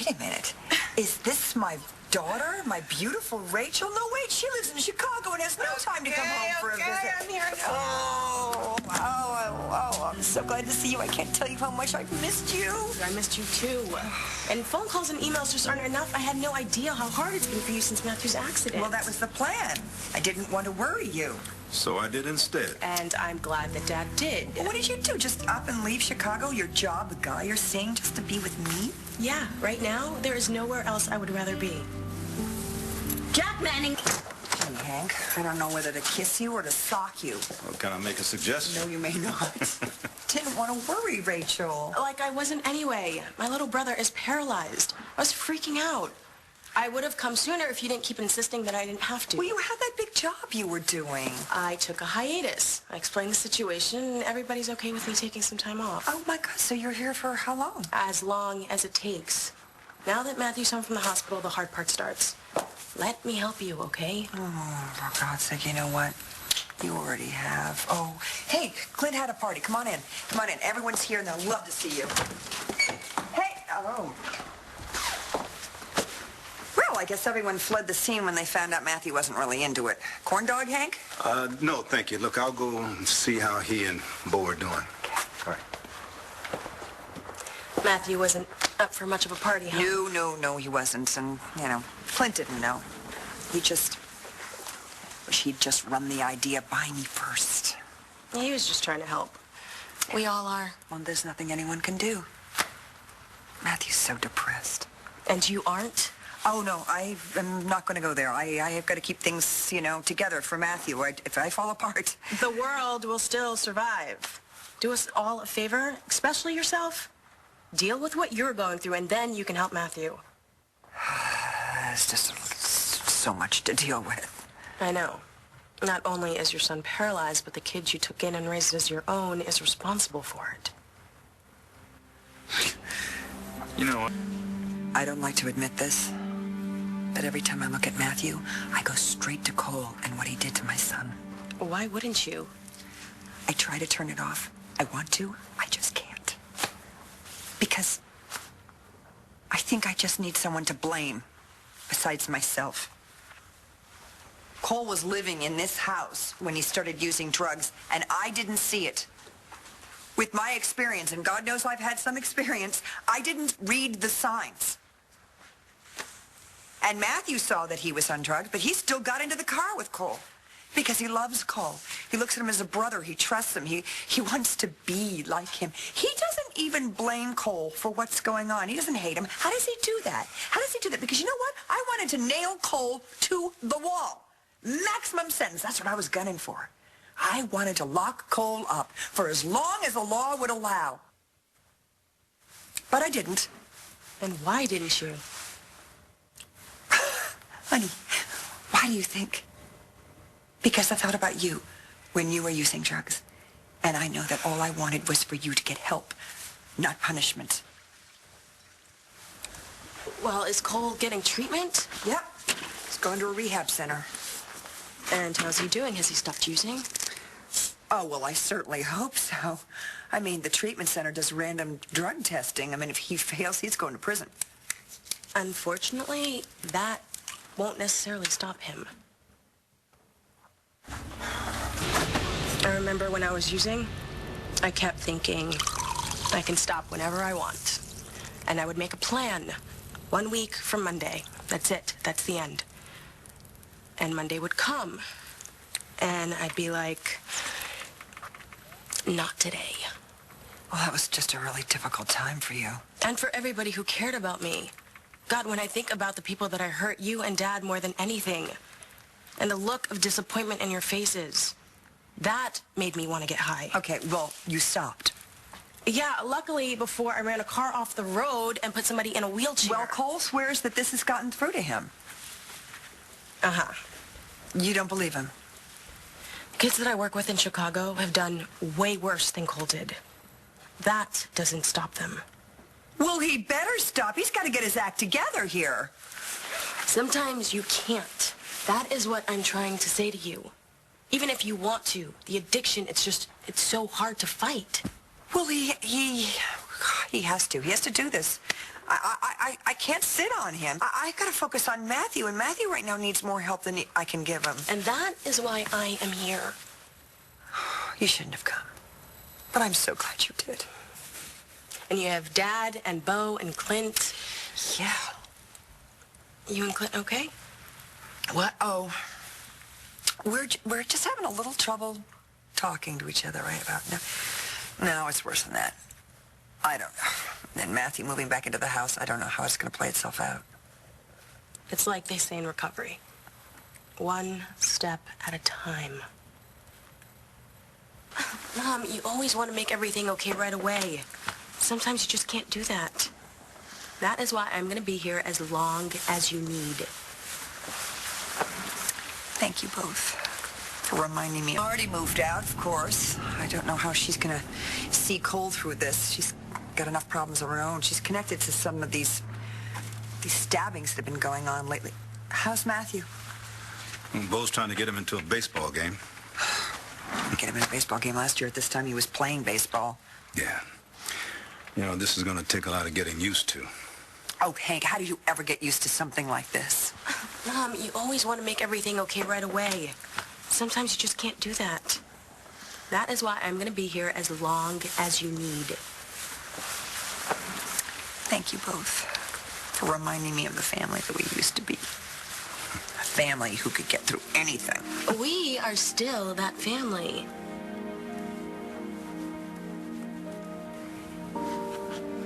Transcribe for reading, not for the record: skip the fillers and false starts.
Wait a minute. Is this my daughter, my beautiful Rachel? No, wait, she lives in Chicago and has no time to come home for a visit. I'm here now. I'm so glad to see you. I can't tell you how much I've missed you. I missed you too. And phone calls and emails just aren't enough. I had no idea how hard it's been for you since Matthew's accident. Well, that was the plan. I didn't want to worry you. So I did instead. And I'm glad that Dad did. Well, what did you do? Just up and leave Chicago? Your job, the guy you're seeing, just to be with me? Yeah, right now, there is nowhere else I would rather be. Jack Manning! Gee, Hank, I don't know whether to kiss you or to sock you. Well, can I make a suggestion? No, you may not. Didn't want to worry, Rachel. Like I wasn't anyway. My little brother is paralyzed. I was freaking out. I would have come sooner if you didn't keep insisting that I didn't have to. Well, you had that big job you were doing. I took a hiatus. I explained the situation, and everybody's okay with me taking some time off. Oh, my God, so you're here for how long? As long as it takes. Now that Matthew's home from the hospital, the hard part starts. Let me help you, okay? Oh, for God's sake, you know what? You already have. Oh, hey, Clint had a party. Come on in. Come on in. Everyone's here, and they'll love to see you. Hey, oh. Well, I guess everyone fled the scene when they found out Matthew wasn't really into it. Corn dog, Hank? No, thank you. Look, I'll go and see how he and Bo are doing. Okay. All right. Matthew wasn't up for much of a party, huh? No, he wasn't. And, you know, Clint didn't know. He just wish he'd just run the idea by me first. He was just trying to help. We all are. Well, there's nothing anyone can do. Matthew's so depressed. And you aren't? Oh, no, I am not going to go there. I have got to keep things, you know, together for Matthew. If I fall apart... The world will still survive. Do us all a favor, especially yourself. Deal with what you're going through, and then you can help Matthew. It's just so much to deal with. I know. Not only is your son paralyzed, but the kid you took in and raised as your own is responsible for it. You know what? I don't like to admit this, but every time I look at Matthew, I go straight to Cole and what he did to my son. Why wouldn't you? I try to turn it off. I want to. I just can't. Because I think I just need someone to blame besides myself. Cole was living in this house when he started using drugs, and I didn't see it. With my experience, and God knows I've had some experience, I didn't read the signs. And Matthew saw that he was on drugs, but he still got into the car with Cole because he loves Cole. He looks at him as a brother. He trusts him. He wants to be like him. He doesn't even blame Cole for what's going on. He doesn't hate him. How does he do that? How does he do that? Because you know what? I wanted to nail Cole to the wall. Maximum sentence. That's what I was gunning for. I wanted to lock Cole up for as long as the law would allow. But I didn't. And why didn't you? Honey, why do you think? Because I thought about you when you were using drugs. And I know that all I wanted was for you to get help, not punishment. Well, is Cole getting treatment? Yep. He's going to a rehab center. And how's he doing? Has he stopped using? Oh, well, I certainly hope so. I mean, the treatment center does random drug testing. I mean, if he fails, he's going to prison. Unfortunately, that won't necessarily stop him. I remember when I was using, I kept thinking, I can stop whenever I want. And I would make a plan. 1 week from Monday. That's it. That's the end. And Monday would come. And I'd be like, not today. Well, that was just a really difficult time for you. And for everybody who cared about me. God, when I think about the people that I hurt, you and Dad more than anything, and the look of disappointment in your faces, that made me want to get high. Okay, well, you stopped. Yeah, luckily before I ran a car off the road and put somebody in a wheelchair. Well, Cole swears that this has gotten through to him. Uh-huh. You don't believe him? Kids that I work with in Chicago have done way worse than Cole did. That doesn't stop them. Well, he better stop. He's got to get his act together here. Sometimes you can't. That is what I'm trying to say to you. Even if you want to, the addiction, it's so hard to fight. Well, he has to. He has to do this. I can't sit on him. I got to focus on Matthew, and Matthew right now needs more help than I can give him. And that is why I am here. You shouldn't have come. But I'm so glad you did. And you have Dad and Bo and Clint. Yeah. You and Clint okay? What? Oh. We're just having a little trouble talking to each other right about now. No, it's worse than that. I don't know. And Matthew moving back into the house, I don't know how it's going to play itself out. It's like they say in recovery. One step at a time. Mom, you always want to make everything okay right away. Sometimes you just can't do that. That is why I'm going to be here as long as you need. Thank you both for reminding me. Already moved out, of course. I don't know how she's going to see Cole through this. She's got enough problems of her own. She's connected to some of these stabbings that have been going on lately. How's Matthew? Well, Bo's trying to get him into a baseball game. Get him in a baseball game last year. At this time, he was playing baseball. Yeah. You know, this is going to take a lot of getting used to. Oh, Hank, how do you ever get used to something like this? Mom, you always want to make everything okay right away. Sometimes you just can't do that. That is why I'm going to be here as long as you need. Thank you both for reminding me of the family that we used to be. A family who could get through anything. We are still that family.